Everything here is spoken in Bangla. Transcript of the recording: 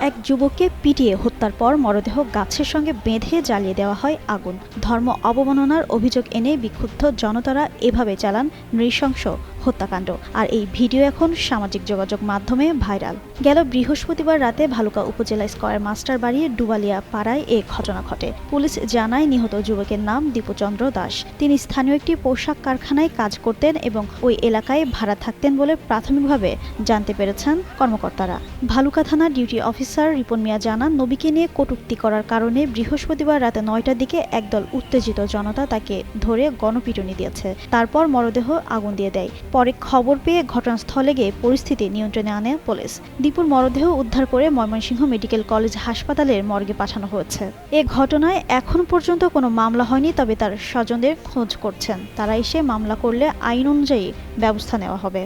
এক যুবককে পিটিয়ে হত্যার পর মরদেহ গাছের সঙ্গে বেঁধে জ্বালিয়ে দেওয়া হয় আগুন। ধর্ম অবমাননার অভিযোগ এনে বিক্ষুব্ধ জনতারা এভাবে চালান নৃশংস হত্যাকাণ্ড। আর এই ভিডিও এখন সামাজিক যোগাযোগ মাধ্যমে ভাইরাল। গেল বৃহস্পতিবার রাতে ভালুকা উপজেলা স্কয়ার মাস্টার বাড়ির ডুবালিয়া পাড়ায় এ ঘটনা ঘটে। পুলিশ জানায় নিহত যুবকের নাম দীপুচন্দ্র দাস। তিনি স্থানীয় একটি পোশাক কারখানায় কাজ করতেন এবং ওই এলাকায় ভাড়া থাকতেন বলে প্রাথমিকভাবে জানতে পেরেছেন কর্মকর্তারা। ভালুকা থানা ডিউটি অফিসার রিপন মিয়া জানান, নবীকে নিয়ে কটূক্তি করার কারণে বৃহস্পতিবার রাতে ৯টার দিকে একদল উত্তেজিত জনতা তাকে ধরে গণপিটুনি দিয়েছে। তারপর মরদেহ আগুন দিয়ে দেয়। পরে খবর পেয়ে ঘটনাস্থলে গিয়ে পরিস্থিতি নিয়ন্ত্রণে আনে পুলিশ। দীপুর মরদেহ উদ্ধার করে ময়মনসিংহ মেডিকেল কলেজ হাসপাতালের মর্গে পাঠানো হয়েছে। এ ঘটনায় এখন পর্যন্ত কোনো মামলা হয়নি, তবে তার স্বজনদের খোঁজ করছেন। তারা এসে মামলা করলে আইন অনুযায়ী ব্যবস্থা নেওয়া হবে।